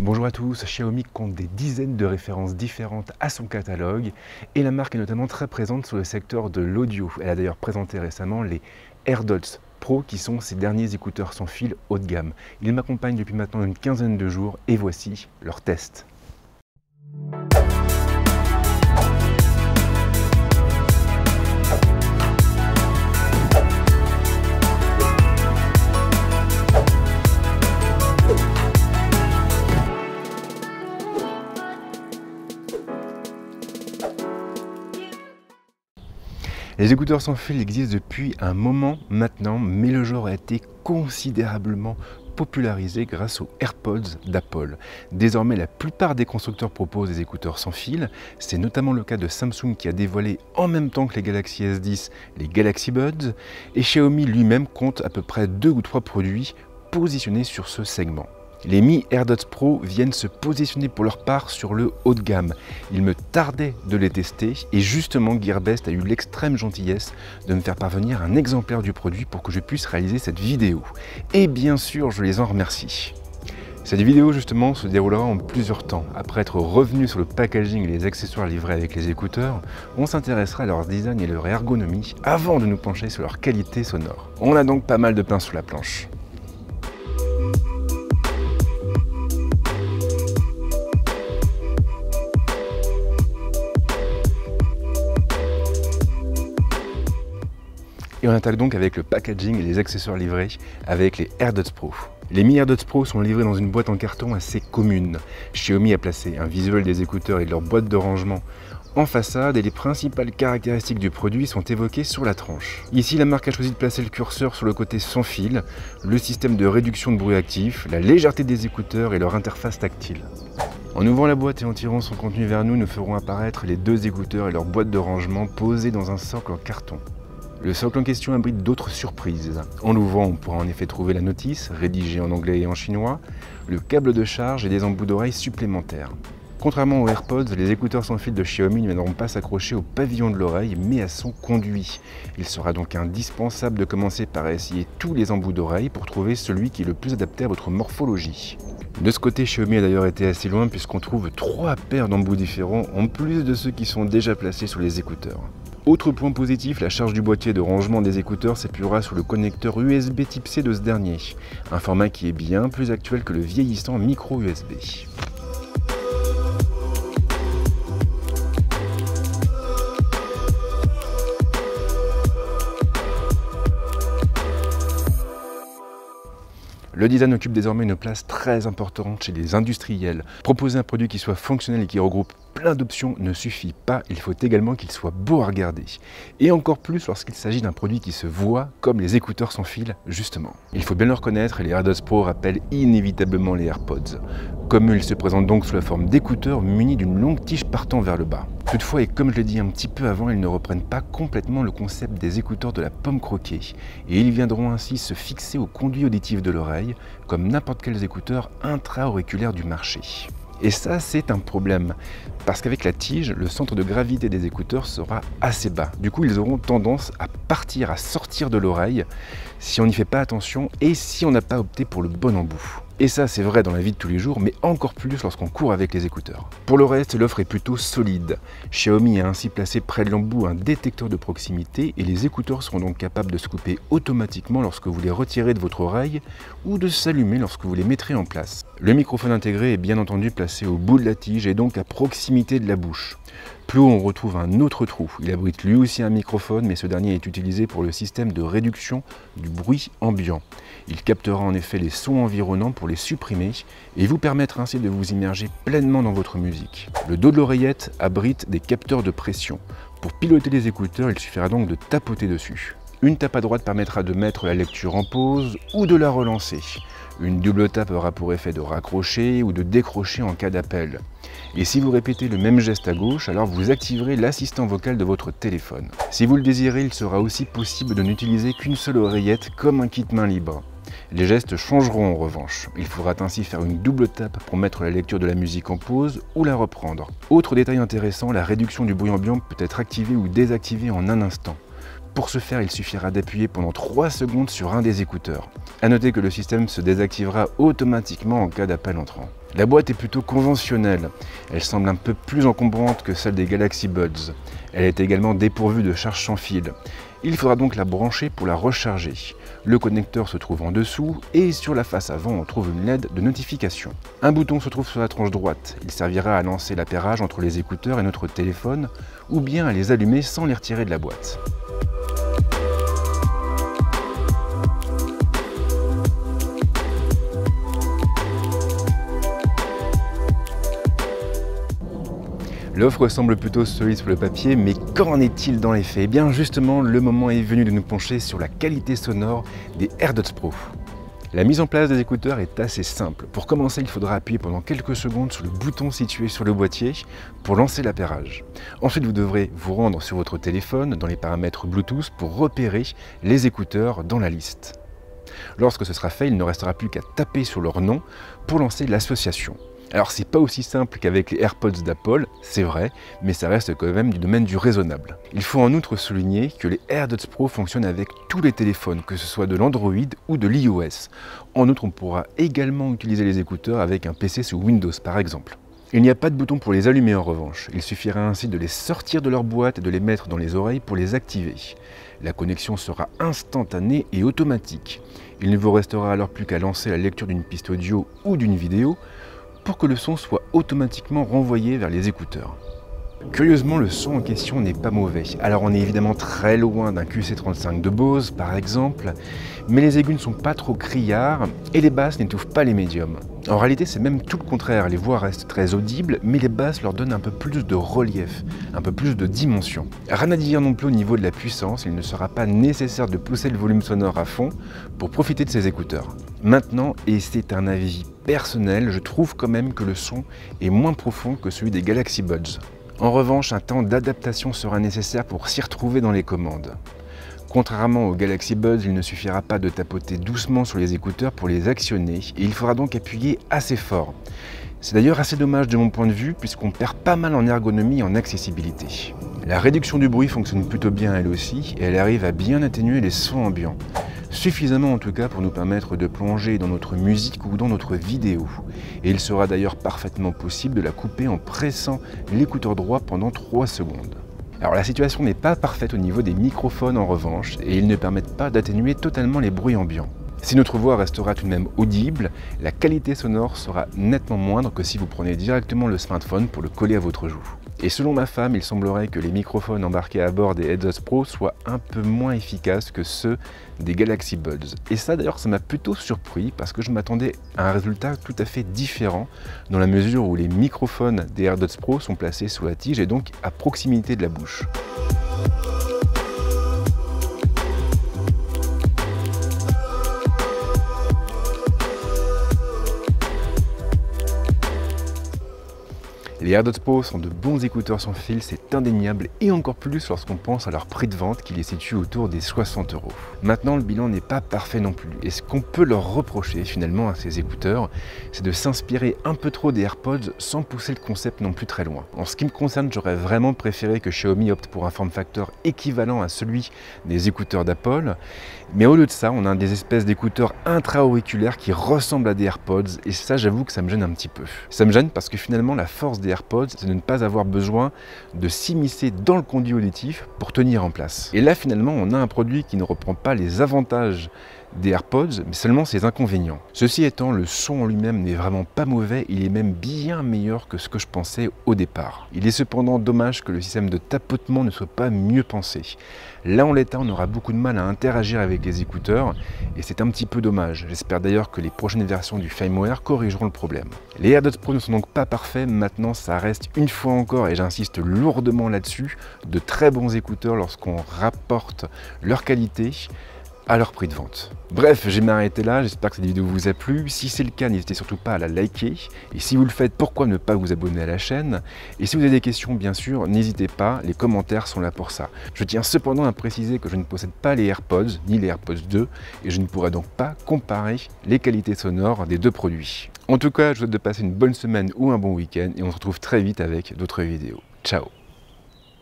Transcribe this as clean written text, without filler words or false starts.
Bonjour à tous, Xiaomi compte des dizaines de références différentes à son catalogue et la marque est notamment très présente sur le secteur de l'audio. Elle a d'ailleurs présenté récemment les AirDots Pro qui sont ses derniers écouteurs sans fil haut de gamme. Ils m'accompagnent depuis maintenant une quinzaine de jours et voici leur test. Les écouteurs sans fil existent depuis un moment maintenant, mais le genre a été considérablement popularisé grâce aux AirPods d'Apple. Désormais, la plupart des constructeurs proposent des écouteurs sans fil. C'est notamment le cas de Samsung qui a dévoilé en même temps que les Galaxy S10 les Galaxy Buds, et Xiaomi lui-même compte à peu près 2 ou 3 produits positionnés sur ce segment. Les Mi AirDots Pro viennent se positionner pour leur part sur le haut de gamme. Il me tardait de les tester et justement Gearbest a eu l'extrême gentillesse de me faire parvenir un exemplaire du produit pour que je puisse réaliser cette vidéo. Et bien sûr, je les en remercie. Cette vidéo justement se déroulera en plusieurs temps. Après être revenu sur le packaging et les accessoires livrés avec les écouteurs, on s'intéressera à leur design et leur ergonomie avant de nous pencher sur leur qualité sonore. On a donc pas mal de pain sur la planche. Et on attaque donc avec le packaging et les accessoires livrés avec les AirDots Pro. Les Mi AirDots Pro sont livrés dans une boîte en carton assez commune. Xiaomi a placé un visuel des écouteurs et de leur boîte de rangement en façade et les principales caractéristiques du produit sont évoquées sur la tranche. Ici, la marque a choisi de placer le curseur sur le côté sans fil, le système de réduction de bruit actif, la légèreté des écouteurs et leur interface tactile. En ouvrant la boîte et en tirant son contenu vers nous, nous ferons apparaître les deux écouteurs et leur boîte de rangement posés dans un socle en carton. Le socle en question abrite d'autres surprises. En l'ouvrant, on pourra en effet trouver la notice, rédigée en anglais et en chinois, le câble de charge et des embouts d'oreilles supplémentaires. Contrairement aux AirPods, les écouteurs sans fil de Xiaomi ne viendront pas s'accrocher au pavillon de l'oreille, mais à son conduit. Il sera donc indispensable de commencer par essayer tous les embouts d'oreilles pour trouver celui qui est le plus adapté à votre morphologie. De ce côté, Xiaomi a d'ailleurs été assez loin puisqu'on trouve 3 paires d'embouts différents en plus de ceux qui sont déjà placés sur les écouteurs. Autre point positif, la charge du boîtier de rangement des écouteurs s'appuiera sur le connecteur USB type C de ce dernier, un format qui est bien plus actuel que le vieillissant micro USB. Le design occupe désormais une place très importante chez les industriels. Proposer un produit qui soit fonctionnel et qui regroupe plein d'options ne suffit pas, il faut également qu'il soit beau à regarder. Et encore plus lorsqu'il s'agit d'un produit qui se voit comme les écouteurs sans fil, justement. Il faut bien le reconnaître, les AirDots Pro rappellent inévitablement les AirPods. Comme eux, ils se présentent donc sous la forme d'écouteurs munis d'une longue tige partant vers le bas. Toutefois, et comme je l'ai dit un petit peu avant, ils ne reprennent pas complètement le concept des écouteurs de la pomme croquée. Et ils viendront ainsi se fixer au conduit auditif de l'oreille, comme n'importe quels écouteurs intra-auriculaires du marché. Et ça, c'est un problème, parce qu'avec la tige, le centre de gravité des écouteurs sera assez bas. Du coup, ils auront tendance à partir, à sortir de l'oreille, si on n'y fait pas attention et si on n'a pas opté pour le bon embout. Et ça, c'est vrai dans la vie de tous les jours, mais encore plus lorsqu'on court avec les écouteurs. Pour le reste, l'offre est plutôt solide. Xiaomi a ainsi placé près de l'embout un détecteur de proximité et les écouteurs seront donc capables de se couper automatiquement lorsque vous les retirez de votre oreille ou de s'allumer lorsque vous les mettrez en place. Le microphone intégré est bien entendu placé au bout de la tige et donc à proximité de la bouche. Plus haut, on retrouve un autre trou. Il abrite lui aussi un microphone, mais ce dernier est utilisé pour le système de réduction du bruit ambiant. Il captera en effet les sons environnants pour les supprimer et vous permettre ainsi de vous immerger pleinement dans votre musique. Le dos de l'oreillette abrite des capteurs de pression. Pour piloter les écouteurs, il suffira donc de tapoter dessus. Une tape à droite permettra de mettre la lecture en pause ou de la relancer. Une double tape aura pour effet de raccrocher ou de décrocher en cas d'appel. Et si vous répétez le même geste à gauche, alors vous activerez l'assistant vocal de votre téléphone. Si vous le désirez, il sera aussi possible de n'utiliser qu'une seule oreillette comme un kit main libre. Les gestes changeront en revanche. Il faudra ainsi faire une double tape pour mettre la lecture de la musique en pause ou la reprendre. Autre détail intéressant, la réduction du bruit ambiant peut être activée ou désactivée en un instant. Pour ce faire, il suffira d'appuyer pendant 3 secondes sur un des écouteurs. A noter que le système se désactivera automatiquement en cas d'appel entrant. La boîte est plutôt conventionnelle, elle semble un peu plus encombrante que celle des Galaxy Buds. Elle est également dépourvue de charge sans fil. Il faudra donc la brancher pour la recharger. Le connecteur se trouve en dessous et sur la face avant on trouve une LED de notification. Un bouton se trouve sur la tranche droite, il servira à lancer l'appairage entre les écouteurs et notre téléphone ou bien à les allumer sans les retirer de la boîte. L'offre semble plutôt solide sur le papier, mais qu'en est-il dans les faits? Eh bien justement, le moment est venu de nous pencher sur la qualité sonore des AirDots Pro. La mise en place des écouteurs est assez simple. Pour commencer, il faudra appuyer pendant quelques secondes sur le bouton situé sur le boîtier pour lancer l'appairage. Ensuite, vous devrez vous rendre sur votre téléphone dans les paramètres Bluetooth pour repérer les écouteurs dans la liste. Lorsque ce sera fait, il ne restera plus qu'à taper sur leur nom pour lancer l'association. Alors c'est pas aussi simple qu'avec les AirPods d'Apple, c'est vrai, mais ça reste quand même du domaine du raisonnable. Il faut en outre souligner que les AirDots Pro fonctionnent avec tous les téléphones, que ce soit de l'Android ou de l'iOS. En outre, on pourra également utiliser les écouteurs avec un PC sous Windows par exemple. Il n'y a pas de bouton pour les allumer en revanche, il suffira ainsi de les sortir de leur boîte et de les mettre dans les oreilles pour les activer. La connexion sera instantanée et automatique. Il ne vous restera alors plus qu'à lancer la lecture d'une piste audio ou d'une vidéo pour que le son soit automatiquement renvoyé vers les écouteurs. Curieusement, le son en question n'est pas mauvais. Alors on est évidemment très loin d'un QC35 de Bose par exemple, mais les aigus ne sont pas trop criards et les basses n'étouffent pas les médiums. En réalité c'est même tout le contraire, les voix restent très audibles, mais les basses leur donnent un peu plus de relief, un peu plus de dimension. Rien à dire non plus au niveau de la puissance, il ne sera pas nécessaire de pousser le volume sonore à fond pour profiter de ces écouteurs. Maintenant, et c'est un avis personnel, je trouve quand même que le son est moins profond que celui des Galaxy Buds. En revanche, un temps d'adaptation sera nécessaire pour s'y retrouver dans les commandes. Contrairement aux Galaxy Buds, il ne suffira pas de tapoter doucement sur les écouteurs pour les actionner et il faudra donc appuyer assez fort. C'est d'ailleurs assez dommage de mon point de vue puisqu'on perd pas mal en ergonomie et en accessibilité. La réduction du bruit fonctionne plutôt bien elle aussi et elle arrive à bien atténuer les sons ambiants. Suffisamment en tout cas pour nous permettre de plonger dans notre musique ou dans notre vidéo. Et il sera d'ailleurs parfaitement possible de la couper en pressant l'écouteur droit pendant 3 secondes. Alors la situation n'est pas parfaite au niveau des microphones en revanche, et ils ne permettent pas d'atténuer totalement les bruits ambiants. Si notre voix restera tout de même audible, la qualité sonore sera nettement moindre que si vous prenez directement le smartphone pour le coller à votre joue. Et selon ma femme, il semblerait que les microphones embarqués à bord des AirDots Pro soient un peu moins efficaces que ceux des Galaxy Buds. Et ça d'ailleurs, ça m'a plutôt surpris parce que je m'attendais à un résultat tout à fait différent dans la mesure où les microphones des AirDots Pro sont placés sous la tige et donc à proximité de la bouche. Les AirDots Pro sont de bons écouteurs sans fil, c'est indéniable, et encore plus lorsqu'on pense à leur prix de vente qui les situe autour des 60 €. Maintenant, le bilan n'est pas parfait non plus, et ce qu'on peut leur reprocher finalement à ces écouteurs, c'est de s'inspirer un peu trop des AirPods sans pousser le concept non plus très loin. En ce qui me concerne, j'aurais vraiment préféré que Xiaomi opte pour un form factor équivalent à celui des écouteurs d'Apple, mais au lieu de ça, on a des espèces d'écouteurs intra-auriculaires qui ressemblent à des AirPods, et ça, j'avoue que ça me gêne un petit peu. Ça me gêne parce que finalement, la force des AirPods, c'est de ne pas avoir besoin de s'immiscer dans le conduit auditif pour tenir en place. Et là, finalement, on a un produit qui ne reprend pas les avantages des AirPods, mais seulement ses inconvénients. Ceci étant, le son en lui-même n'est vraiment pas mauvais, il est même bien meilleur que ce que je pensais au départ. Il est cependant dommage que le système de tapotement ne soit pas mieux pensé. Là, en l'état, on aura beaucoup de mal à interagir avec les écouteurs, et c'est un petit peu dommage. J'espère d'ailleurs que les prochaines versions du firmware corrigeront le problème. Les AirDots Pro ne sont donc pas parfaits, maintenant ça reste une fois encore, et j'insiste lourdement là-dessus, de très bons écouteurs lorsqu'on rapporte leur qualité à leur prix de vente. Bref, je vais m'arrêter là, j'espère que cette vidéo vous a plu. Si c'est le cas, n'hésitez surtout pas à la liker. Et si vous le faites, pourquoi ne pas vous abonner à la chaîne? Et si vous avez des questions, bien sûr, n'hésitez pas, les commentaires sont là pour ça. Je tiens cependant à préciser que je ne possède pas les AirPods, ni les AirPods 2, et je ne pourrai donc pas comparer les qualités sonores des deux produits. En tout cas, je vous souhaite de passer une bonne semaine ou un bon week-end, et on se retrouve très vite avec d'autres vidéos. Ciao!